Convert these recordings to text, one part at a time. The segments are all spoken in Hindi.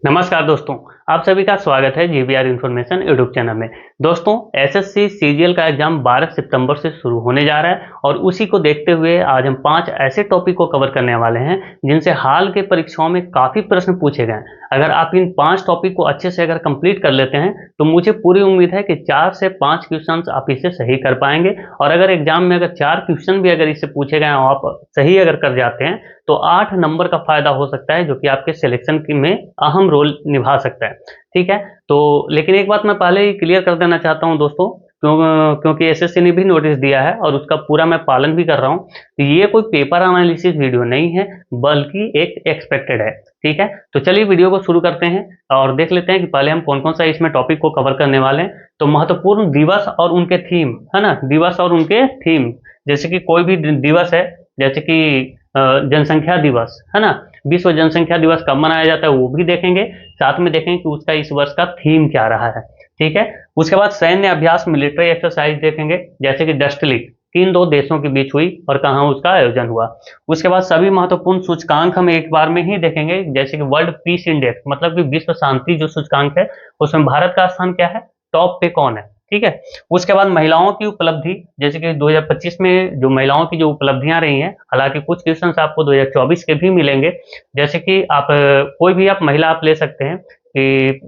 नमस्कार दोस्तों, आप सभी का स्वागत है जीबीआर इन्फॉर्मेशन यूट्यूब चैनल में। दोस्तों, एसएससी सीजीएल का एग्जाम 12 सितंबर से शुरू होने जा रहा है और उसी को देखते हुए आज हम 5 ऐसे टॉपिक को कवर करने वाले हैं जिनसे हाल के परीक्षाओं में काफ़ी प्रश्न पूछे गए हैं। अगर आप इन 5 टॉपिक को अच्छे से अगर कंप्लीट कर लेते हैं तो मुझे पूरी उम्मीद है कि 4 से 5 क्वेश्चन आप इससे सही कर पाएंगे। और अगर एग्जाम में अगर 4 क्वेश्चन भी अगर इससे पूछे गए और आप सही अगर कर जाते हैं तो 8 नंबर का फायदा हो सकता है, जो कि आपके सिलेक्शन में अहम रोल निभा सकता है। ठीक है, तो लेकिन एक बात मैं पहले ही क्लियर कर देना चाहता हूं दोस्तों, क्योंकि एसएससी ने भी नोटिस दिया है और उसका पूरा मैं पालन भी कर रहा हूं। तो ये कोई पेपर एनालिसिस वीडियो नहीं है, बल्कि एक एक्सपेक्टेड है। ठीक है, तो चलिए वीडियो को शुरू करते हैं और देख लेते हैं कि पहले हम कौन कौन सा इसमें टॉपिक को कवर करने वाले हैं। तो महत्वपूर्ण दिवस और उनके थीम, है ना, दिवस और उनके थीम। जैसे कि कोई भी दिवस है, जैसे कि जनसंख्या दिवस, है ना, विश्व जनसंख्या दिवस कब मनाया जाता है वो भी देखेंगे। साथ में देखेंगे कि उसका इस वर्ष का थीम क्या रहा है। ठीक है, उसके बाद सैन्य अभ्यास, मिलिट्री एक्सरसाइज देखेंगे, जैसे कि डस्ट लीग किन 2 देशों के बीच हुई और कहाँ उसका आयोजन हुआ। उसके बाद सभी महत्वपूर्ण सूचकांक हम एक बार में ही देखेंगे, जैसे कि वर्ल्ड पीस इंडेक्स, मतलब कि विश्व शांति जो सूचकांक है उसमें भारत का स्थान क्या है, टॉप पे कौन है। ठीक है, उसके बाद महिलाओं की उपलब्धि, जैसे कि 2025 में जो महिलाओं की जो उपलब्धियां रही हैं, हालांकि कुछ क्वेश्चन आपको 2024 के भी मिलेंगे। जैसे कि आप कोई भी आप महिला आप ले सकते हैं कि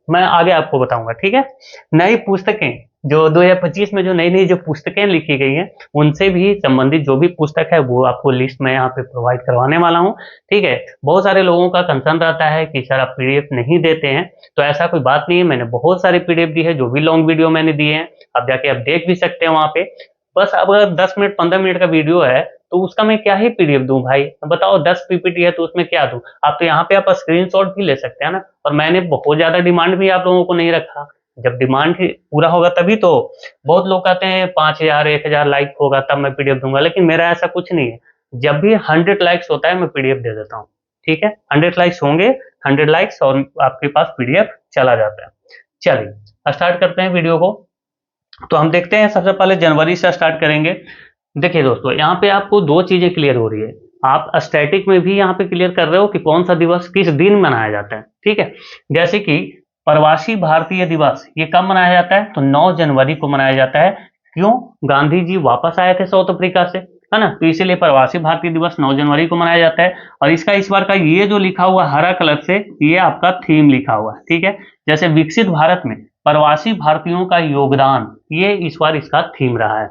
मैं आगे आपको बताऊंगा। ठीक है, नई पुस्तकें, जो 2025 में जो नई नई जो पुस्तकें लिखी गई हैं उनसे भी संबंधित जो भी पुस्तक है वो आपको लिस्ट में यहाँ पे प्रोवाइड करवाने वाला हूँ। ठीक है, बहुत सारे लोगों का कंसर्न रहता है कि सर आप पीडीएफ नहीं देते हैं, तो ऐसा कोई बात नहीं है। मैंने बहुत सारे पीडीएफ दी है, जो भी लॉन्ग वीडियो मैंने दिए हैं आप जाके आप देख भी सकते हैं वहां पे। बस अब अगर 10 मिनट 15 मिनट का वीडियो है तो उसका मैं क्या ही पीडीएफ दूं भाई, बताओ। 10 पीपीटी है तो उसमें क्या दूं। आप तो यहाँ पे आप स्क्रीनशॉट भी ले सकते हैं ना। और मैंने बहुत ज्यादा डिमांड भी आप लोगों को नहीं रखा। जब डिमांड पूरा होगा तभी तो। बहुत लोग कहते हैं 5000 1000 लाइक होगा तब मैं पीडीएफ दूंगा, लेकिन मेरा ऐसा कुछ नहीं है। जब भी 100 लाइक्स होता है मैं पीडीएफ दे देता हूँ। ठीक है, 100 लाइक्स होंगे, 100 लाइक्स और आपके पास पीडीएफ चला जाता है। चलिए स्टार्ट करते हैं वीडियो को। तो हम देखते हैं, सबसे पहले जनवरी से स्टार्ट करेंगे। देखिए दोस्तों, यहाँ पे आपको 2 चीजें क्लियर हो रही है। आप स्टैटिक में भी यहाँ पे क्लियर कर रहे हो कि कौन सा दिवस किस दिन मनाया जाता है। ठीक है, जैसे कि प्रवासी भारतीय दिवस ये कब मनाया जाता है, तो 9 जनवरी को मनाया जाता है। क्यों, गांधी जी वापस आए थे साउथ अफ्रीका से, है ना, तो इसीलिए प्रवासी भारतीय दिवस 9 जनवरी को मनाया जाता है। और इसका इस बार का ये जो लिखा हुआ हरा कलर से, ये आपका थीम लिखा हुआ है। ठीक है, जैसे विकसित भारत में प्रवासी भारतीयों का योगदान, ये इस बार इसका थीम रहा है।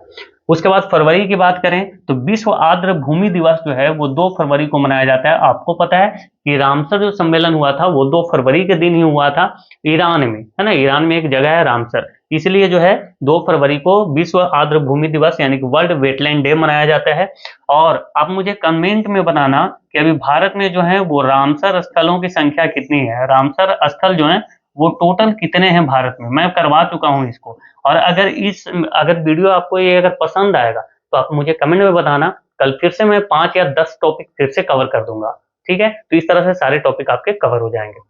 उसके बाद फरवरी की बात करें तो विश्व आर्द्र भूमि दिवस जो है वो 2 फरवरी को मनाया जाता है। आपको पता है कि रामसर जो सम्मेलन हुआ था वो 2 फरवरी के दिन ही हुआ था, ईरान में, है ना। ईरान में एक जगह है रामसर, इसलिए जो है 2 फरवरी को विश्व आर्द्र भूमि दिवस यानी कि वर्ल्ड वेटलैंड डे मनाया जाता है। और आप मुझे कमेंट में बताना कि अभी भारत में जो है वो रामसर स्थलों की संख्या कितनी है। रामसर स्थल जो है वो टोटल कितने हैं भारत में, मैं करवा चुका हूं इसको। और अगर वीडियो आपको ये अगर पसंद आएगा तो आप मुझे कमेंट में बताना, कल फिर से मैं 5 या 10 टॉपिक फिर से कवर कर दूंगा। ठीक है, तो इस तरह से सारे टॉपिक आपके कवर हो जाएंगे।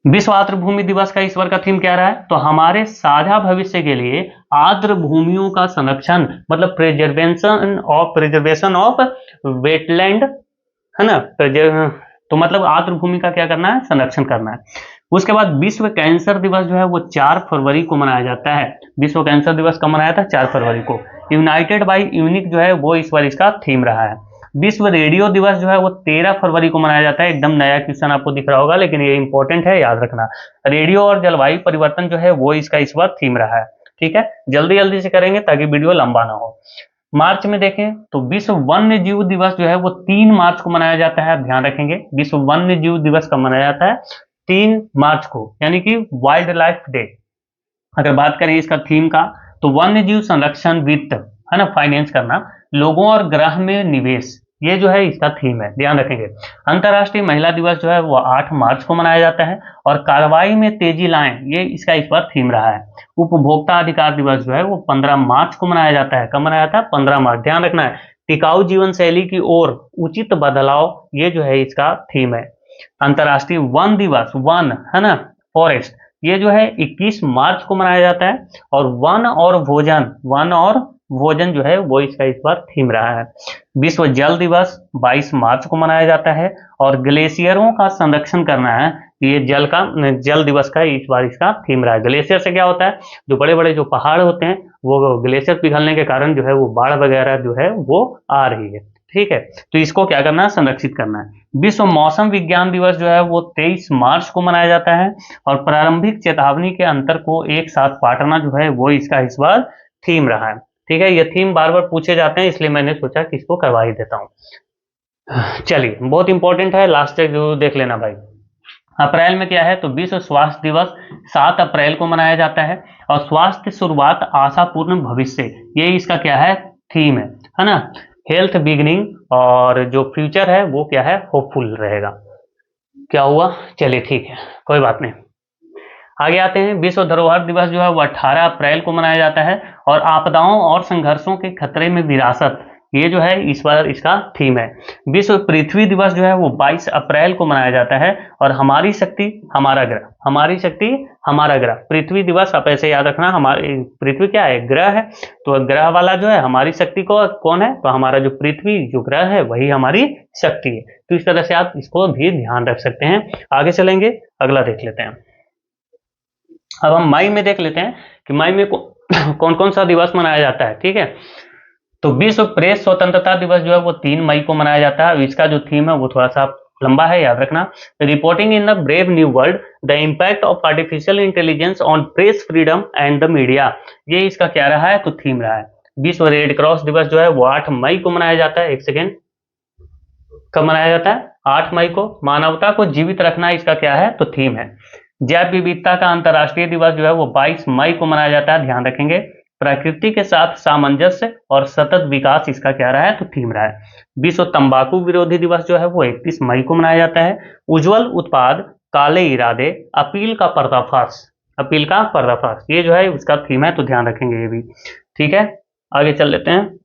विश्व आर्द्र भूमि दिवस का इस बार का थीम क्या रहा है, तो हमारे साझा भविष्य के लिए आर्द्र भूमियों का संरक्षण, मतलब प्रिजर्वेशन ऑफ वेटलैंड, है ना। तो मतलब आर्द्र भूमि का क्या करना है, संरक्षण करना है। उसके बाद विश्व कैंसर दिवस जो है वो 4 फरवरी को मनाया जाता है। विश्व कैंसर दिवस कब मनाया था, 4 फरवरी को। यूनाइटेड बाय यूनिक जो है वो इस बार इसका थीम रहा है। विश्व रेडियो दिवस जो है वो 13 फरवरी को मनाया जाता है। एकदम नया क्वेश्चन आपको दिख रहा होगा, लेकिन ये इंपॉर्टेंट है, याद रखना। रेडियो और जलवायु परिवर्तन जो है वो इसका इस बार थीम रहा है। ठीक है, जल्दी जल्दी से करेंगे ताकि वीडियो लंबा ना हो। मार्च में देखें तो विश्व वन्य जीव दिवस जो है वो 3 मार्च को मनाया जाता है। ध्यान रखेंगे, विश्व वन्य जीव दिवस कब मनाया जाता है, 3 मार्च को, यानी कि वाइल्ड लाइफ डे। अगर बात करें इसका थीम का, तो वन्य जीव संरक्षण, वित्त, है ना, फाइनेंस करना, लोगों और ग्रह में निवेश, ये जो है इसका थीम है, ध्यान रखेंगे। अंतर्राष्ट्रीय महिला दिवस जो है वो 8 मार्च को मनाया जाता है। और कार्रवाई में तेजी लाएं, ये इसका इस बार थीम रहा है। उपभोक्ता अधिकार दिवस जो है वो 15 मार्च को मनाया जाता है। कब मनाया था, 15 मार्च, ध्यान रखना है। टिकाऊ जीवन शैली की ओर उचित बदलाव, ये जो है इसका थीम है। अंतर्राष्ट्रीय वन दिवस, वन, है ना, फॉरेस्ट, ये जो है 21 मार्च को मनाया जाता है। और वन और भोजन, वन और भोजन जो है वो इसका इस बार थीम रहा है। विश्व जल दिवस 22 मार्च को मनाया जाता है। और ग्लेशियरों का संरक्षण करना है, ये जल दिवस का इस बार इसका थीम रहा है। ग्लेशियर से क्या होता है, जो बड़े बड़े जो पहाड़ होते हैं वो ग्लेशियर पिघलने के कारण जो है वो बाढ़ वगैरह जो है वो आ रही है। ठीक है, तो इसको क्या करना है, संरक्षित करना है। विश्व मौसम विज्ञान दिवस जो है वो 23 मार्च को मनाया जाता है और प्रारंभिक चेतावनी के अंतर को एक साथ बांटना जो है वो इसका इस बार थीम रहा है। ठीक है, ये थीम बार बार पूछे जाते हैं, इसलिए मैंने सोचा कि इसको करवा ही देता हूँ। चलिए, बहुत इंपॉर्टेंट है, लास्ट तक जरूर देख लेना भाई। अप्रैल में क्या है, तो विश्व स्वास्थ्य दिवस 7 अप्रैल को मनाया जाता है और स्वास्थ्य शुरुआत आशापूर्ण भविष्य, ये इसका क्या है, थीम है ना। हेल्थ बिगिनिंग, और जो फ्यूचर है वो क्या है, होपफुल रहेगा। क्या हुआ, चलिए ठीक है, कोई बात नहीं। आगे आते हैं, विश्व धरोहर दिवस जो है वो 18 अप्रैल को मनाया जाता है और आपदाओं और संघर्षों के खतरे में विरासत, ये जो है इस बार इसका थीम है। विश्व पृथ्वी दिवस जो है वो 22 अप्रैल को मनाया जाता है और हमारी शक्ति हमारा ग्रह, हमारी शक्ति हमारा ग्रह, पृथ्वी दिवस आप ऐसे याद रखना, हमारी पृथ्वी क्या है, ग्रह है, तो ग्रह वाला जो है हमारी शक्ति को कौन है, तो हमारा जो पृथ्वी जो ग्रह है वही हमारी शक्ति है। तो इस तरह से आप इसको भी ध्यान रख सकते हैं। आगे चलेंगे, अगला देख लेते हैं। अब हम मई में देख लेते हैं कि मई में कौन कौन सा दिवस मनाया जाता है। ठीक है, तो विश्व प्रेस स्वतंत्रता दिवस जो है वो 3 मई को मनाया जाता है। इसका जो थीम है वो थोड़ा सा लंबा है, याद रखना। Reporting in the brave new world, the impact of artificial intelligence on press freedom and the media, ये इसका क्या रहा है, तो थीम रहा है। विश्व रेड क्रॉस दिवस जो है वो 8 मई को मनाया जाता है। एक सेकेंड, कब मनाया जाता है, 8 मई को। मानवता को जीवित रखना इसका क्या है, तो थीम है। जैव विविधता का अंतर्राष्ट्रीय दिवस जो है वो 22 मई को मनाया जाता है, ध्यान रखेंगे। प्रकृति के साथ सामंजस्य और सतत विकास इसका क्या रहा है, तो थीम रहा है। विश्व तंबाकू विरोधी दिवस जो है वो 31 मई को मनाया जाता है। उज्जवल उत्पाद, काले इरादे, अपील का पर्दाफाश, अपील का पर्दाफाश, ये जो है उसका थीम है, तो ध्यान रखेंगे ये भी। ठीक है, आगे चल लेते हैं।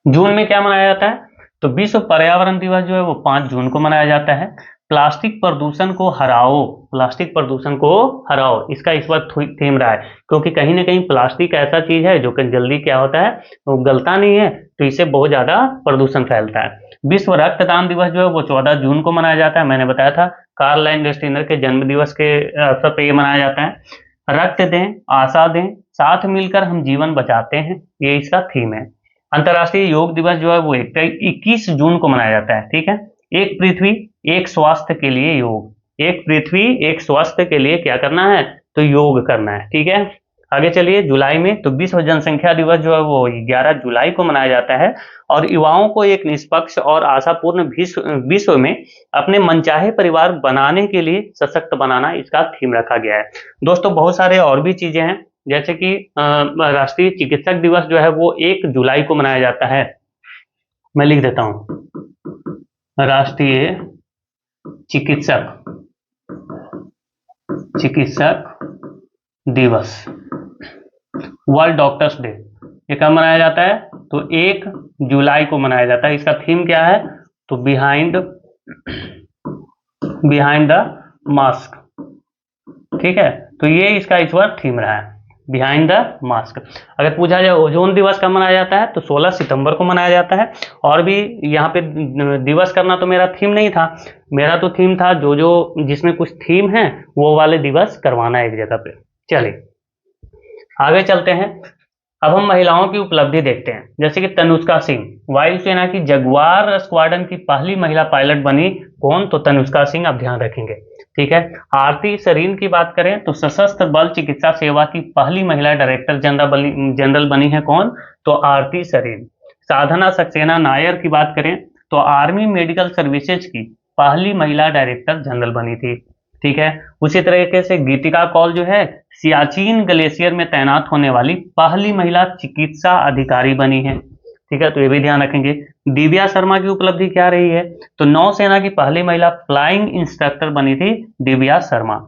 जून में क्या मनाया जाता है, तो विश्व पर्यावरण दिवस जो है वो 5 जून को मनाया जाता है। प्लास्टिक प्रदूषण को हराओ, प्लास्टिक प्रदूषण को हराओ, इसका इस बार थीम रहा है, क्योंकि कहीं ना कहीं प्लास्टिक ऐसा चीज है जो कि जल्दी क्या होता है, वो गलता नहीं है, तो इससे बहुत ज्यादा प्रदूषण फैलता है। विश्व रक्तदान दिवस जो है वो 14 जून को मनाया जाता है। मैंने बताया था, कार्ल लैंडस्टीनर के जन्म दिवस के अवसर पर यह मनाया जाता है। रक्त दें, आशा दें, साथ मिलकर हम जीवन बचाते हैं, ये इसका थीम है। अंतर्राष्ट्रीय योग दिवस जो है वो 21 जून को मनाया जाता है। ठीक है, एक पृथ्वी एक स्वास्थ्य के लिए योग, एक पृथ्वी एक स्वास्थ्य के लिए क्या करना है, तो योग करना है। ठीक है, आगे चलिए। जुलाई में तो विश्व जनसंख्या दिवस जो है वो 11 जुलाई को मनाया जाता है और युवाओं को एक निष्पक्ष और आशापूर्ण विश्व में अपने मनचाहे परिवार बनाने के लिए सशक्त बनाना इसका थीम रखा गया है। दोस्तों, बहुत सारे और भी चीजें हैं, जैसे कि राष्ट्रीय चिकित्सक दिवस जो है वो 1 जुलाई को मनाया जाता है। मैं लिख देता हूं, राष्ट्रीय चिकित्सक दिवस, वर्ल्ड डॉक्टर्स डे, ये कब मनाया जाता है, तो 1 जुलाई को मनाया जाता है। इसका थीम क्या है, तो बिहाइंड द मास्क। ठीक है, तो ये इसका इस बार थीम रहा है, बिहाइंड द मास्क। अगर पूछा जाए ओजोन दिवस कब मनाया जाता है, तो 16 सितंबर को मनाया जाता है। और भी यहाँ पे दिवस करना तो मेरा थीम नहीं था, मेरा तो थीम था जो जिसमें कुछ थीम है वो वाले दिवस करवाना है एक जगह पे। चलिए आगे चलते हैं। अब हम महिलाओं की उपलब्धि देखते हैं, जैसे कि तनुष्का सिंह, वायुसेना की जगुआर स्क्वाड्रन की पहली महिला पायलट बनी, कौन, तो तनुष्का सिंह, आप ध्यान रखेंगे। ठीक है, आरती सरीन की बात करें तो सशस्त्र बल चिकित्सा सेवा की पहली महिला डायरेक्टर जनरल बनी है, कौन, तो आरती सरीन। साधना सक्सेना नायर की बात करें तो आर्मी मेडिकल सर्विसेज की पहली महिला डायरेक्टर जनरल बनी थी। ठीक है, उसी तरीके से गीतिका कौल जो है सियाचिन ग्लेशियर में तैनात होने वाली पहली महिला चिकित्सा अधिकारी बनी है। ठीक है, तो ये भी ध्यान रखेंगे। दिव्या शर्मा की उपलब्धि क्या रही है, तो नौसेना की पहली महिला फ्लाइंग इंस्ट्रक्टर बनी थी दिव्या शर्मा।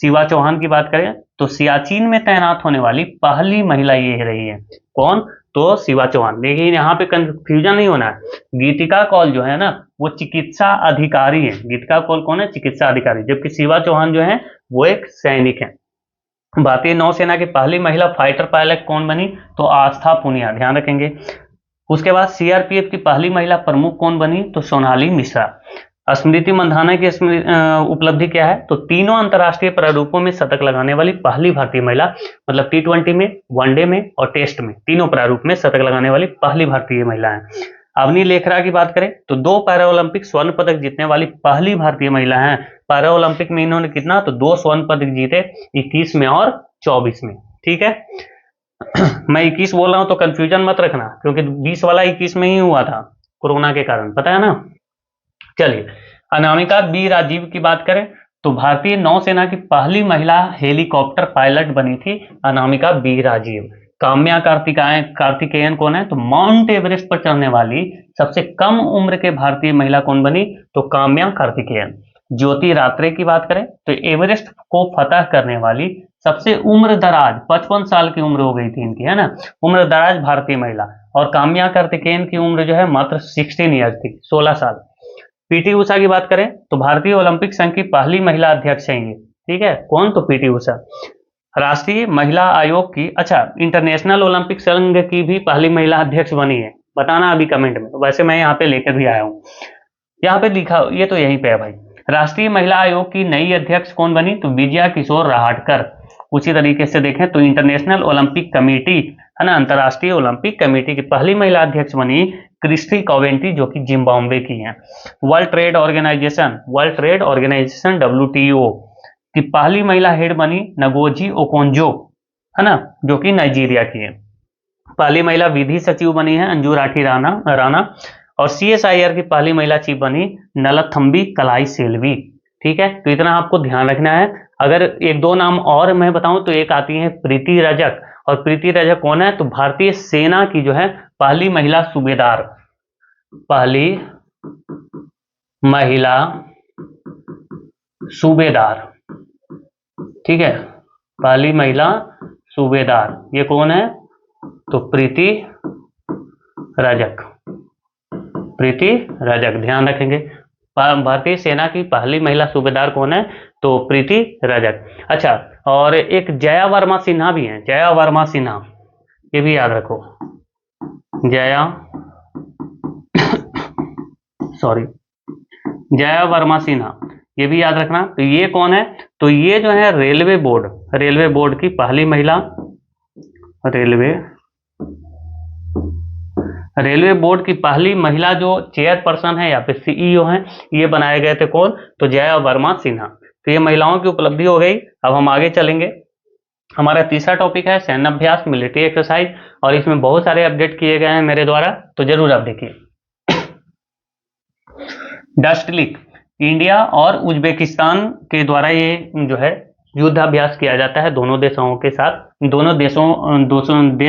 शिवा चौहान की बात करें तो सियाचिन में तैनात होने वाली पहली महिला ये रही है, कौन, तो शिवा चौहान। लेकिन यहाँ पे कंफ्यूजन नहीं होना है, गीतिका कौल जो है ना वो चिकित्सा अधिकारी है, गीतिका कौल कौन है, चिकित्सा अधिकारी, जबकि शिवा चौहान जो है वो एक सैनिक है। भारतीय नौसेना की पहली महिला फाइटर पायलट कौन बनी, तो आस्था पुनिया, ध्यान रखेंगे। उसके बाद सीआरपीएफ की पहली महिला प्रमुख कौन बनी, तो सोनाली मिश्रा। स्मृति मंधाना की उपलब्धि क्या है? तो तीनों अंतर्राष्ट्रीय प्रारूपों में शतक लगाने वाली पहली भारतीय महिला, मतलब T20 में, वनडे में और टेस्ट में, तीनों प्रारूप में शतक लगाने वाली पहली भारतीय महिला है। अवनी लेखरा की बात करें तो 2 पैरा ओलंपिक स्वर्ण पदक जीतने वाली पहली भारतीय महिला है। पैरा ओलंपिक में इन्होंने कितना? तो 2 स्वर्ण पदक जीते, 21 में और 24 में। ठीक है, मैं 21 बोल रहा हूं तो कंफ्यूजन मत रखना, क्योंकि 20 वाला 21 में ही हुआ था कोरोना के कारण, पता है ना। चलिए, अनामिका बी राजीव की बात करें तो भारतीय नौसेना की पहली महिला हेलीकॉप्टर पायलट बनी थी अनामिका बी राजीव। काम्या कार्तिकेयन कौन है? तो माउंट एवरेस्ट पर चढ़ने वाली सबसे कम उम्र के भारतीय महिला कौन बनी? तो काम्या कार्तिकेयन। ज्योति रात्रे की बात करें तो एवरेस्ट को फतह करने वाली सबसे उम्र दराज, 55 साल की उम्र हो गई थी इनकी, है ना, उम्र दराज भारतीय महिला। और काम्या कार्तिकेयन की उम्र जो है मात्र 16 ईयर थी, 16 साल। पीटी उषा की बात करें तो भारतीय ओलंपिक संघ की पहली महिला अध्यक्ष हैं ये। ठीक है, कौन? तो पीटी उषा। राष्ट्रीय महिला आयोग की, अच्छा, इंटरनेशनल ओलंपिक संघ की भी पहली महिला अध्यक्ष बनी है, बताना अभी कमेंट में। वैसे मैं यहाँ पे लेकर भी आया हूँ, यहाँ पे लिखा, ये तो यहीं पे है भाई। राष्ट्रीय महिला आयोग की नई अध्यक्ष कौन बनी? तो विजया किशोर रहाटकर। उसी तरीके से देखें तो इंटरनेशनल ओलंपिक कमेटी, है ना, अंतर्राष्ट्रीय ओलंपिक कमेटी की पहली महिला अध्यक्ष बनी क्रिस्टी कॉवेंट्री, जो कि जिम्बाब्वे की हैं। वर्ल्ड ट्रेड ऑर्गेनाइजेशन WTO की पहली महिला हेड बनी नगोजी ओकोंजो, है ना, जो कि नाइजीरिया की है। पहली महिला विधि सचिव बनी है अंजू राठी राणा। और CSIR की पहली महिला चीफ बनी नलथम्बी कलाई सेल्वी। ठीक है, तो इतना आपको ध्यान रखना है। अगर एक दो नाम और मैं बताऊं तो एक आती है प्रीति रजक। और प्रीति रजक कौन है? तो भारतीय सेना की जो है पहली महिला सूबेदार, पहली महिला सूबेदार। ठीक है, पहली महिला सूबेदार, ये कौन है? तो प्रीति रजक। प्रीति रजक, ध्यान रखेंगे। भारतीय सेना की पहली महिला सूबेदार कौन है? तो प्रीति रजक। अच्छा, और एक जया वर्मा सिन्हा भी है, जया वर्मा सिन्हा, ये भी याद रखो। जया जया वर्मा सिन्हा, ये भी याद रखना। तो ये कौन है? तो ये जो है रेलवे बोर्ड की पहली महिला, रेलवे बोर्ड की पहली महिला जो चेयरपर्सन है या फिर CEO हैं, ये बनाए गए थे कौन? तो जया वर्मा सिन्हा। तो ये महिलाओं की उपलब्धि हो गई। अब हम आगे चलेंगे। हमारा तीसरा टॉपिक है सैन्य अभ्यास, मिलिट्री एक्सरसाइज, और इसमें बहुत सारे अपडेट किए गए हैं मेरे द्वारा, तो जरूर आप देखिए। डस्टलिक, इंडिया और उज्बेकिस्तान के द्वारा ये जो है युद्धाभ्यास किया जाता है दोनों देशों के साथ। दोनों देश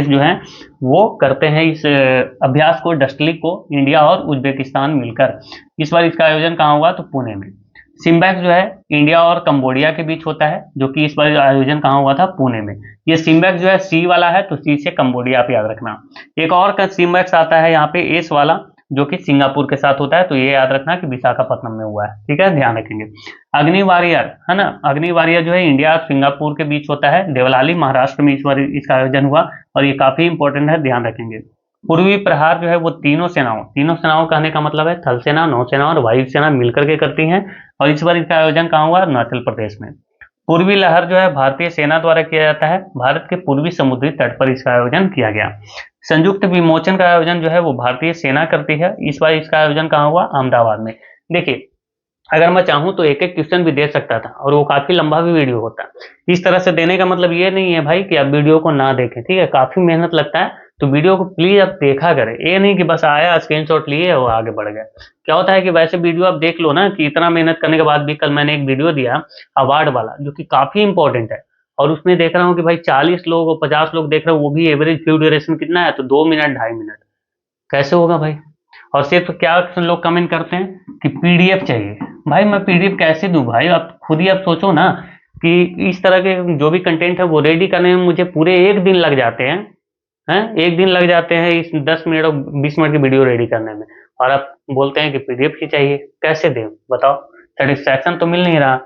जो हैं वो करते हैं इस अभ्यास को, डस्टलिक को, इंडिया और उज्बेकिस्तान मिलकर। इस बार इसका आयोजन कहाँ हुआ? तो पुणे में। सिम्बैक्स जो है इंडिया और कंबोडिया के बीच होता है, जो कि इस बार आयोजन कहाँ हुआ था? पुणे में। ये सिम्बैक्स जो है C वाला है, तो C से कंबोडिया पे याद रखना। एक और का सिम्बैक्स आता है यहाँ पे S वाला, जो कि सिंगापुर के साथ होता है, तो ये याद रखना कि विशाखापट्टनम में हुआ है। ठीक है, ध्यान रखेंगे। अग्नि वॉरियर, है ना, अग्नि वॉरियर जो है इंडिया और सिंगापुर के बीच होता है, देवलाली महाराष्ट्र में इस बार इसका आयोजन हुआ, और ये काफी इंपॉर्टेंट है, ध्यान रखेंगे। पूर्वी प्रहार जो है वो तीनों सेनाओं कहने का मतलब है थल सेना, नौसेना और वायु सेना मिलकर के करती हैं, और इस बार इसका आयोजन कहाँ हुआ? अरुणाचल प्रदेश में। पूर्वी लहर जो है भारतीय सेना द्वारा किया जाता है, भारत के पूर्वी समुद्री तट पर इसका आयोजन किया गया। संयुक्त विमोचन का आयोजन जो है वो भारतीय सेना करती है, इस बार इसका आयोजन कहाँ हुआ? अहमदाबाद में। देखिए, अगर मैं चाहूं तो एक एक क्वेश्चन भी दे सकता था, और वो काफी लंबा भी वीडियो होता है। इस तरह से देने का मतलब ये नहीं है भाई कि आप वीडियो को ना देखें, ठीक है, काफी मेहनत लगता है, तो वीडियो को प्लीज आप देखा करें। ये नहीं कि बस आया स्क्रीनशॉट लिए और आगे बढ़ गए। क्या होता है कि वैसे वीडियो आप देख लो ना, कि इतना मेहनत करने के बाद भी, कल मैंने एक वीडियो दिया अवार्ड वाला, जो कि काफी इंपॉर्टेंट है, और उसमें देख रहा हूँ कि भाई 40 लोग और 50 लोग देख रहे हो, वो भी एवरेज व्यू ड्यूरेशन कितना है? तो 2 मिनट 2.5 मिनट। कैसे होगा भाई? और सिर्फ क्या लोग कमेंट करते हैं कि PDF चाहिए। भाई मैं PDF कैसे दूं भाई? आप खुद ही आप सोचो ना, कि इस तरह के जो भी कंटेंट है वो रेडी करने में मुझे पूरे 1 दिन लग जाते हैं, 1 दिन लग जाते हैं इस 10 मिनट और 20 मिनट की वीडियो रेडी करने में, और आप बोलते हैं कि PDF ही चाहिए। कैसे दें बताओ? सेटिस्फैक्शन तो मिल नहीं रहा।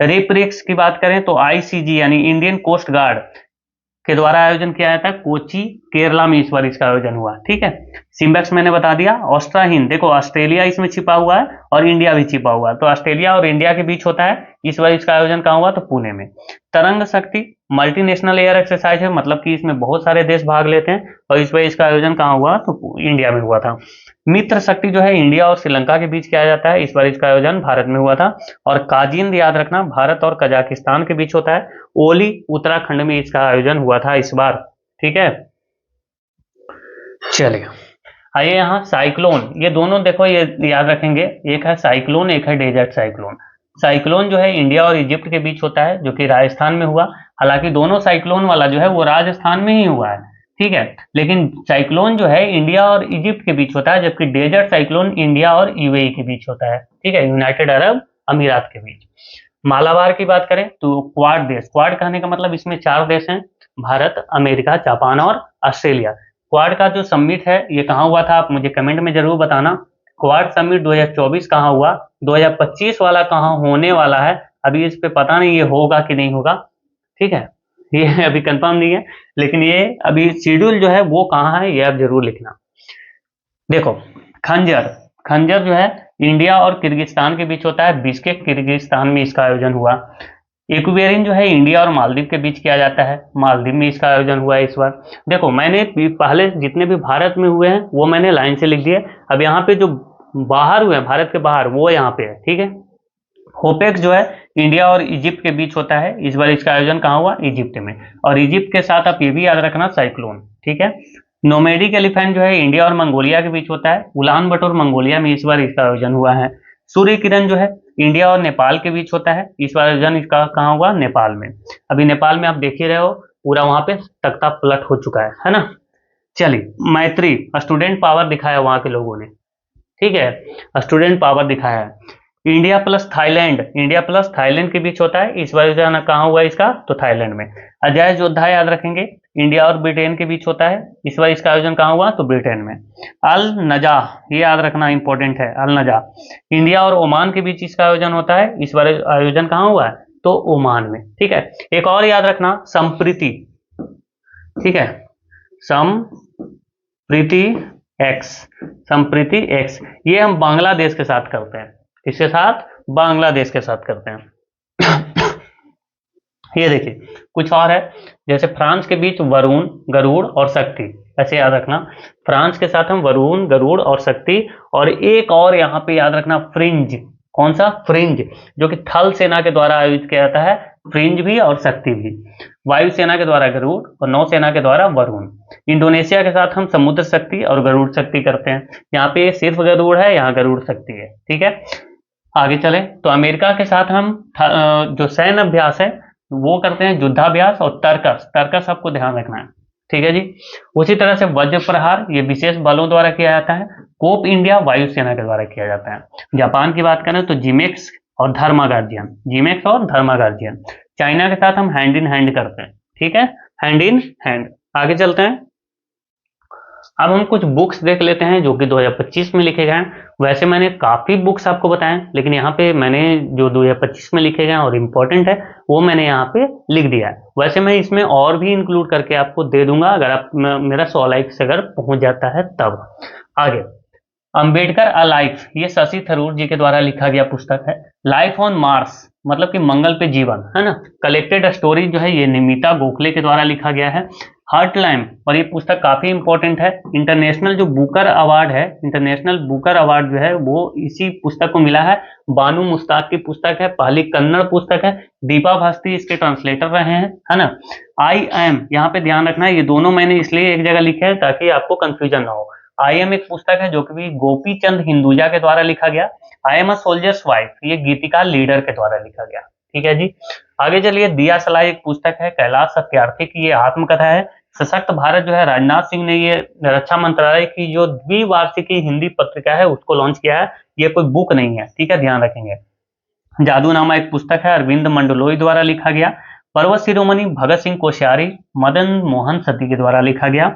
रेप रिस्क की बात करें तो ICG यानी इंडियन कोस्ट गार्ड के द्वारा आयोजन किया जाता है, कोची केरला में इस बार इसका आयोजन हुआ। ठीक है, सिम्बेक्स मैंने बता दिया। ऑस्ट्रा हिंद, देखो ऑस्ट्रेलिया इसमें छिपा हुआ है और इंडिया भी छिपा हुआ है, तो ऑस्ट्रेलिया और इंडिया के बीच होता है। इस बार इसका आयोजन कहाँ हुआ, तो पुणे में। तरंग शक्ति मल्टीनेशनल एयर एक्सरसाइज है, मतलब कि इसमें बहुत सारे देश भाग लेते हैं, और इस बार इसका आयोजन कहाँ हुआ, तो इंडिया में हुआ था। मित्र शक्ति जो है इंडिया और श्रीलंका के बीच किया जाता है, इस बार इसका आयोजन भारत में हुआ था। और काजिंद याद रखना भारत और कजाकिस्तान के बीच होता है। ओली उत्तराखंड में इसका आयोजन हुआ था इस बार। ठीक है, चलिए आइए यहाँ साइक्लोन, ये दोनों देखो ये याद रखेंगे, एक है साइक्लोन, एक है डेजर्ट साइक्लोन। साइक्लोन जो है इंडिया और इजिप्ट के बीच होता है, जो कि राजस्थान में हुआ। हालांकि दोनों साइक्लोन वाला जो है वो राजस्थान में ही हुआ है, ठीक है, लेकिन साइक्लोन जो है इंडिया और इजिप्ट के बीच होता है, जबकि डेजर्ट साइक्लोन इंडिया और यूएई के बीच होता है। ठीक है, यूनाइटेड अरब अमीरात के बीच। मालाबार की बात करें तो क्वाड देश, क्वाड कहने का मतलब इसमें 4 देश हैं, भारत, अमेरिका, जापान और ऑस्ट्रेलिया। क्वाड का जो समिट है ये कहाँ हुआ था, आप मुझे कमेंट में जरूर बताना। क्वाड समिट 2024 कहाँ हुआ, 2025 वाला कहाँ होने वाला है, अभी इस पे पता नहीं ये होगा कि नहीं होगा। ठीक है, ये अभी कंफर्म नहीं है, लेकिन ये अभी शेड्यूल जो है वो कहाँ है ये आप जरूर लिखना। देखो खंजर, खंजर जो है इंडिया और किर्गिस्तान के बीच होता है, बिश्केक किर्गिस्तान में इसका आयोजन हुआ। इक्वेरिन जो है इंडिया और मालदीव के बीच किया जाता है, मालदीव में इसका आयोजन हुआ है इस बार। देखो मैंने पहले जितने भी भारत में हुए हैं वो मैंने लाइन से लिख दिए, अब यहाँ पे जो बाहर हुए हैं भारत के बाहर वो यहाँ पे है। ठीक है, होपेक जो है इंडिया और इजिप्ट के बीच होता है, इस बार इसका आयोजन कहाँ हुआ, इजिप्ट में। और इजिप्ट के साथ आप ये भी याद रखना साइक्लोन। ठीक है, नोमेडिक एलिफेंट जो है इंडिया और मंगोलिया के बीच होता है, उलान बटोर मंगोलिया में इस बार इसका आयोजन हुआ है। सूर्य किरण जो है इंडिया और नेपाल के बीच होता है, इस बार आयोजन इसका कहाँ हुआ, नेपाल में। अभी नेपाल में आप देख ही रहे हो पूरा वहां पे तख्ता पलट हो चुका है ना। चलिए मैत्री, स्टूडेंट पावर दिखाया वहां के लोगों ने। ठीक है, स्टूडेंट पावर दिखाया है। India plus Thailand, India plus Thailand के बीच होता है, इस बार जाना कहाँ हुआ इसका, तो थाईलैंड में। अजय योद्धा याद रखेंगे इंडिया और ब्रिटेन के बीच होता है, इस बार इसका आयोजन कहाँ हुआ, तो ब्रिटेन में। अल नजा, ये याद रखना इंपॉर्टेंट है, अल नजा इंडिया और ओमान के बीच इसका आयोजन होता है, इस बार आयोजन कहाँ हुआ है, तो ओमान में। ठीक है, एक और याद रखना संप्रीति। ठीक है, संप्रीति एक्स, संप्रीति एक्स, ये हम बांग्लादेश के साथ करते हैं, किसके साथ, बांग्लादेश के साथ करते हैं। ये देखिए कुछ और है, जैसे फ्रांस के बीच वरुण, गरुड़ और शक्ति, ऐसे याद रखना। फ्रांस के साथ हम वरुण, गरुड़ और शक्ति, और एक और यहाँ पे याद रखना फ्रिंज। कौन सा, फ्रिंज, जो कि थल सेना के द्वारा आयोजित किया जाता है, फ्रिंज भी और शक्ति भी। वायुसेना के द्वारा गरुड़ और नौसेना के द्वारा वरुण। इंडोनेशिया के साथ हम समुद्र शक्ति और गरुड़ शक्ति करते हैं, यहाँ पे सिर्फ गरुड़ है, यहाँ गरुड़ शक्ति है। ठीक है, आगे चले तो अमेरिका के साथ हम जो सैन्य अभ्यास है वो करते हैं, युद्धाभ्यास और तर्कस, तर्कस आपको ध्यान रखना है। ठीक है जी, उसी तरह से वज्र प्रहार ये विशेष बलों द्वारा किया जाता है, कोप इंडिया वायुसेना के द्वारा किया जाता है। जापान की बात करें तो जिमेक्स और धर्मा गार्जियन, जिमेक्स और धर्मा गार्जियन। चाइना के साथ हम हैंड इन हैंड करते हैं। ठीक है, हैंड इन हैंड। आगे चलते हैं, अब हम कुछ बुक्स देख लेते हैं जो कि 2025 में लिखे गए हैं। वैसे मैंने काफी बुक्स आपको बताएं, लेकिन यहाँ पे मैंने जो 2025 में लिखे गए और इम्पोर्टेंट है वो मैंने यहाँ पे लिख दिया है। वैसे मैं इसमें और भी इंक्लूड करके आपको दे दूंगा अगर आप मेरा 100 लाइक्स अगर पहुंच जाता है तब। आगे अंबेडकर अ लाइफ, ये शशि थरूर जी के द्वारा लिखा गया पुस्तक है। लाइफ ऑन मार्स मतलब कि मंगल पे जीवन, है ना। कलेक्टेड स्टोरी जो है ये निमिता गोखले के द्वारा लिखा गया है। हार्टलैंड, और ये पुस्तक काफी इंपॉर्टेंट है। इंटरनेशनल जो बुकर अवार्ड है, इंटरनेशनल बुकर अवार्ड जो है वो इसी पुस्तक को मिला है। बानू मुश्ताक की पुस्तक है, पहली कन्नड़ पुस्तक है। दीपा भास्ती इसके ट्रांसलेटर रहे हैं, है ना। आई एम, यहाँ पे ध्यान रखना है, ये दोनों मैंने इसलिए एक जगह लिखे हैं ताकि आपको कंफ्यूजन ना हो। आई एम एक पुस्तक है जो कि गोपी चंद हिंदुजा के द्वारा लिखा गया। I am a soldiers wife, ये गीतिका लीडर के द्वारा लिखा गया। ठीक है जी, आगे चलिए। दिया सलाई एक पुस्तक है, कैलाश सत्यार्थी की ये आत्मकथा है। सशक्त भारत जो है राजनाथ सिंह ने ये रक्षा मंत्रालय की जो द्विवार्षिकी हिंदी पत्रिका है उसको लॉन्च किया है, ये कोई बुक नहीं है। ठीक है, ध्यान रखेंगे। जादूनामा एक पुस्तक है, अरविंद मंडलोई द्वारा लिखा गया। पर्वत शिरोमणि भगत सिंह कोश्यारी, मदन मोहन सती के द्वारा लिखा गया।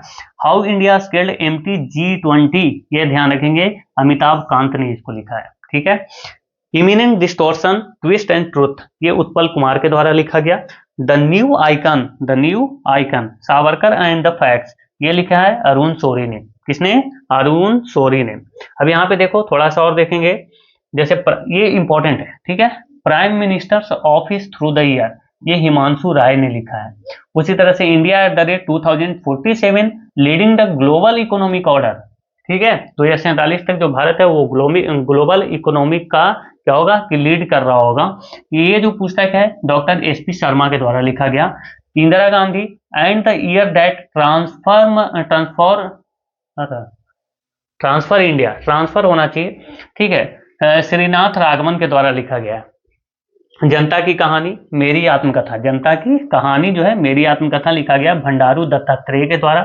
How India scaled empty G20, ये ध्यान रखेंगे, अमिताभ कांत ने इसको लिखा है। ठीक है। Eminent distortion twist and truth, ये उत्पल कुमार के द्वारा लिखा गया। The new icon Savarkar and the facts, ये लिखा है अरुण शौरी ने। किसने? अरुण शौरी ने। अब यहाँ पे देखो थोड़ा सा और देखेंगे, जैसे ये इंपॉर्टेंट है, ठीक है। Prime minister's office through the year, ये हिमांशु राय ने लिखा है। उसी तरह से India at the rate 2047 leading the global economic order, ठीक है। 2047 तक जो भारत है वो ग्लोबल इकोनॉमिक का क्या होगा कि लीड कर रहा होगा। ये जो पुस्तक है डॉक्टर एसपी शर्मा के द्वारा लिखा गया। Indira Gandhi and the year that transfer India, transfer होना चाहिए, ठीक है, श्रीनाथ राघवन के द्वारा लिखा गया। जनता की कहानी मेरी आत्मकथा, जनता की कहानी जो है मेरी आत्मकथा लिखा गया भंडारू दत्तात्रेय के द्वारा।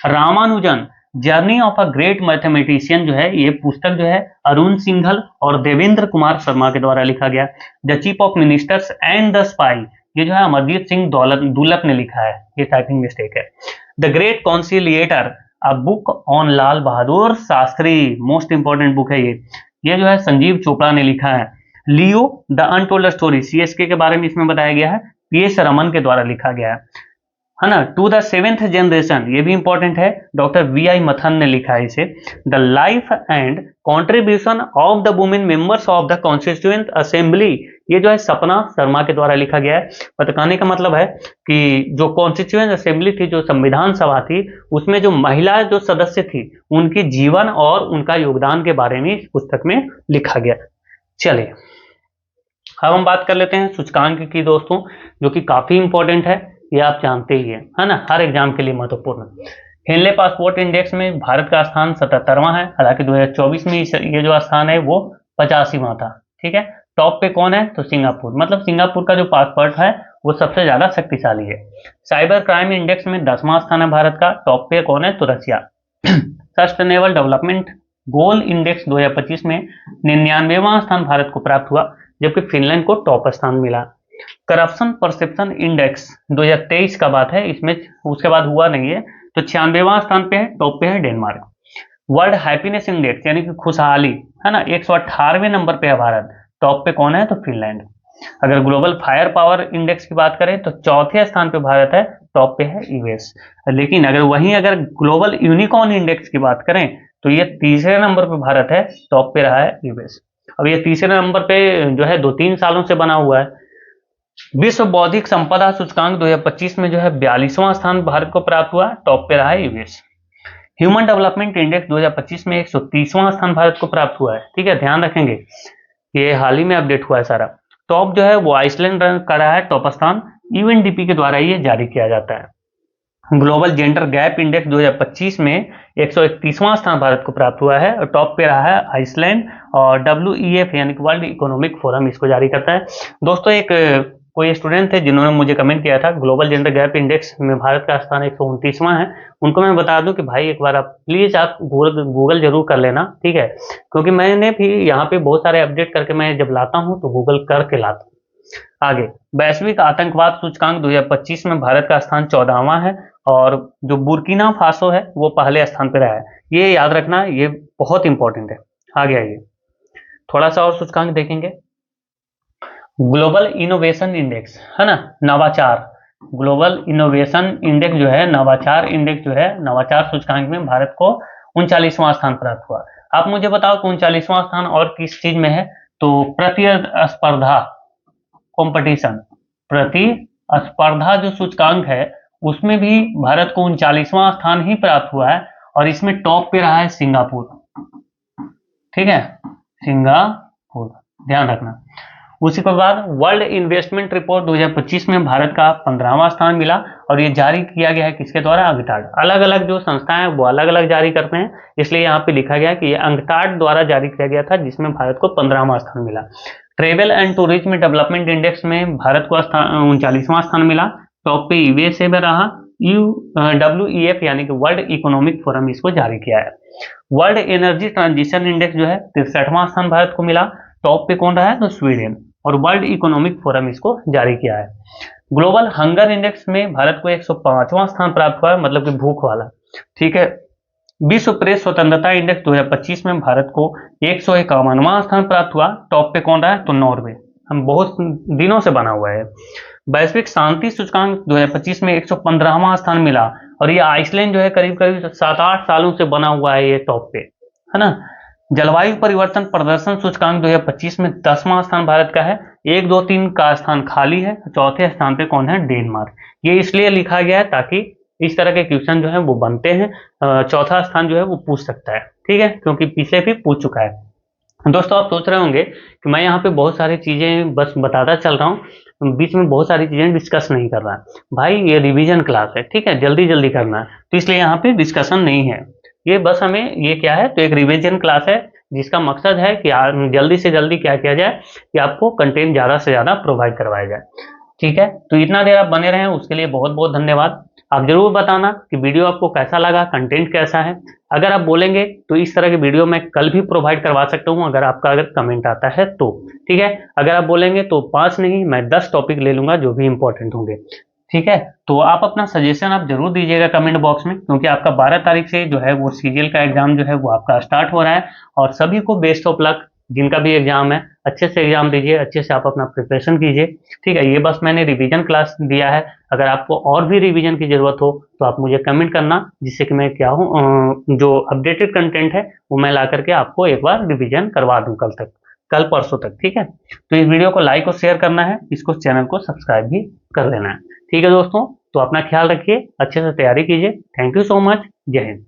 Ramanujan journey of a great mathematician जो है ये पुस्तक जो है अरुण सिंघल और देवेंद्र कुमार शर्मा के द्वारा लिखा गया। The chief of ministers and the spy, ये जो है अमरजीत सिंह दुलत ने लिखा है, ये टाइपिंग मिस्टेक है। The great conciliator a book on Lal Bahadur Shastri, most important book है ये जो है संजीव चोपड़ा ने लिखा है। Leo the untold story, CSK के बारे में इसमें बताया गया है, पीएस रमन के द्वारा लिखा गया है ना। टू द सेवेंथ जनरेशन, ये भी इंपॉर्टेंट है, डॉक्टर वी.आई. मथन ने लिखा है इसे। The life and contribution of the women members of the constituent assembly, ये जो है सपना शर्मा के द्वारा लिखा गया है। बताने का मतलब है कि जो कॉन्स्टिट्यूएंट असेंबली थी, जो संविधान सभा थी, उसमें जो महिला जो सदस्य थी उनकी जीवन और उनका योगदान के बारे में इस पुस्तक में लिखा गया। चलिए अब हम बात कर लेते हैं सूचकांक की दोस्तों, जो कि काफी इंपॉर्टेंट है, ये आप जानते ही है ना, हर एग्जाम के लिए महत्वपूर्ण। हेनले पासपोर्ट इंडेक्स में भारत का स्थान 77वां है, हालांकि 2024 में ये जो स्थान है वो 85वां था, ठीक है। टॉप पे कौन है? तो सिंगापुर, मतलब सिंगापुर का जो पासपोर्ट है वो सबसे ज्यादा शक्तिशाली है। साइबर क्राइम इंडेक्स में 10वां स्थान है भारत का, टॉप पे कौन है? तो Russia. Sustainable development goal index 2025 में 99वां स्थान भारत को प्राप्त हुआ, जबकि फिनलैंड को टॉप स्थान मिला। करप्शन परसेप्शन इंडेक्स 2023 का बात है, इसमें उसके बाद हुआ नहीं है, तो 96वां स्थान पे है, टॉप पे है डेनमार्क। वर्ल्ड हैप्पीनेस इंडेक्स यानी कि खुशहाली है ना, 118वें नंबर पे है भारत, टॉप पे कौन है? तो फिनलैंड। अगर ग्लोबल फायर पावर इंडेक्स की बात करें तो चौथे स्थान पे भारत है, टॉप पे है यूएस। लेकिन अगर ग्लोबल यूनिकॉर्न इंडेक्स की बात करें तो ये तीसरे नंबर पे भारत है, टॉप पे रहा है यूएस। अब ये तीसरे नंबर पे जो है 2-3 सालों से बना हुआ है। विश्व बौद्धिक संपदा सूचकांक 2025 में जो है 42वां स्थान भारत को प्राप्त हुआ, टॉप पे रहा है यूएस। ह्यूमन डेवलपमेंट इंडेक्स 2025 में 130वां स्थान भारत को प्राप्त हुआ है, ठीक है, ध्यान रखेंगे, ये हाल ही में अपडेट हुआ है सारा। टॉप जो है वो आइसलैंड का रहा है टॉप स्थान, यूएनडीपी के द्वारा ये जारी किया जाता है। ग्लोबल जेंडर गैप इंडेक्स 2025 में 131वां स्थान भारत को प्राप्त हुआ है और टॉप पे रहा है आइसलैंड, और WEF यानी कि वर्ल्ड इकोनॉमिक फोरम इसको जारी करता है। दोस्तों एक कोई स्टूडेंट थे जिन्होंने मुझे कमेंट किया था ग्लोबल जेंडर गैप इंडेक्स में भारत का स्थान 129वां है, उनको मैं बता दूं कि भाई एक बार आप प्लीज आप गूगल जरूर कर लेना, ठीक है, क्योंकि मैंने भी यहाँ पे बहुत सारे अपडेट करके मैं जब लाता हूँ तो गूगल करके लाता हूँ। आगे वैश्विक आतंकवाद सूचकांक 2025 में भारत का स्थान 14वां है, और जो बुर्किना फासो है वो पहले स्थान पर रहा है, ये याद रखना, ये बहुत इंपॉर्टेंट है। आगे आइए थोड़ा सा और सूचकांक देखेंगे। ग्लोबल इनोवेशन इंडेक्स है ना, नवाचार, ग्लोबल इनोवेशन इंडेक्स जो है, नवाचार इंडेक्स जो है, नवाचार सूचकांक में भारत को 39वां स्थान प्राप्त हुआ। आप मुझे बताओ कि 39वां स्थान और किस चीज में है? तो प्रतिस्पर्धा, कंपटीशन, प्रतिस्पर्धा जो सूचकांक है उसमें भी भारत को 39वां स्थान ही प्राप्त हुआ है, और इसमें टॉप पे रहा है सिंगापुर, ठीक है, सिंगापुर, ध्यान रखना। उसी के बाद वर्ल्ड इन्वेस्टमेंट रिपोर्ट 2025 में भारत का 15वां स्थान मिला, और ये जारी किया गया है किसके द्वारा? अंकटाड। अलग अलग जो संस्थाएं हैं वो अलग अलग जारी करते हैं, इसलिए यहाँ पे लिखा गया कि ये अंकटाड द्वारा जारी किया गया था, जिसमें भारत को 15वां स्थान मिला। Travel and tourism development index में भारत को 39वां स्थान मिला, टॉप पे यूएसए में रहा। WEF यानी कि वर्ल्ड इकोनॉमिक फोरम इसको जारी किया है। वर्ल्ड एनर्जी ट्रांजिशन इंडेक्स जो है 63वां स्थान भारत को मिला, टॉप पे कौन रहा है? तो स्वीडन, और वर्ल्ड इकोनॉमिक फोरम इसको जारी किया है। ग्लोबल हंगर इंडेक्स में भारत को 105वां स्थान प्राप्त हुआ है, मतलब कि भूख वाला, ठीक है। विश्व प्रेस स्वतंत्रता इंडेक्स 2025 में भारत को 151वां स्थान प्राप्त हुआ, टॉप पे कौन रहा है? तो नॉर्वे, हम बहुत दिनों से बना हुआ है। वैश्विक शांति सूचकांक 2025 में 115वां स्थान मिला, और ये आइसलैंड जो है करीब करीब 7-8 सालों से बना हुआ है ये टॉप पे, है ना। जलवायु परिवर्तन प्रदर्शन सूचकांक 2025 में 10वां स्थान भारत का है, 1, 2, 3 का स्थान खाली है, चौथे स्थान पे कौन है, डेनमार्क। ये इसलिए लिखा गया है ताकि इस तरह के क्वेश्चन जो है वो बनते हैं, चौथा स्थान जो है वो पूछ सकता है, ठीक है, क्योंकि पीछे भी पूछ चुका है। दोस्तों आप सोच रहे होंगे कि मैं यहाँ पे बहुत सारी चीजें बस बताता चल रहा हूँ, बीच में बहुत सारी चीजें डिस्कस नहीं कर रहा है। भाई ये रिवीजन क्लास है, ठीक है, जल्दी जल्दी करना है, तो इसलिए यहाँ पे डिस्कशन नहीं है। ये बस हमें ये क्या है, तो एक रिवीजन क्लास है जिसका मकसद है कि जल्दी से जल्दी क्या किया जाए कि आपको कंटेंट ज्यादा से ज्यादा प्रोवाइड करवाया जाए, ठीक है। तो इतना देर आप बने रहे उसके लिए बहुत बहुत धन्यवाद। आप जरूर बताना कि वीडियो आपको कैसा लगा, कंटेंट कैसा है। अगर आप बोलेंगे तो इस तरह की वीडियो मैं कल भी प्रोवाइड करवा सकता हूं, अगर आपका कमेंट आता है तो, ठीक है। अगर आप बोलेंगे तो 5 नहीं, मैं 10 टॉपिक ले लूंगा जो भी इंपॉर्टेंट होंगे, ठीक है। तो आप अपना सजेशन आप जरूर दीजिएगा कमेंट बॉक्स में, क्योंकि आपका 12 तारीख से जो है वो सीजीएल का एग्जाम जो है वो आपका स्टार्ट हो रहा है। और सभी को बेस्ट ऑफ लक, जिनका भी एग्जाम है अच्छे से एग्जाम दीजिए, अच्छे से आप अपना प्रिपरेशन कीजिए, ठीक है। ये बस मैंने रिवीजन क्लास दिया है, अगर आपको और भी रिवीजन की जरूरत हो तो आप मुझे कमेंट करना, जिससे कि मैं क्या हूँ जो अपडेटेड कंटेंट है वो मैं ला करके आपको एक बार रिवीजन करवा दूं कल परसों तक, ठीक है। तो इस वीडियो को लाइक और शेयर करना है, इसको चैनल को सब्सक्राइब भी कर लेना है, ठीक है दोस्तों। तो अपना ख्याल रखिए, अच्छे से तैयारी कीजिए। थैंक यू सो मच, जय हिंद।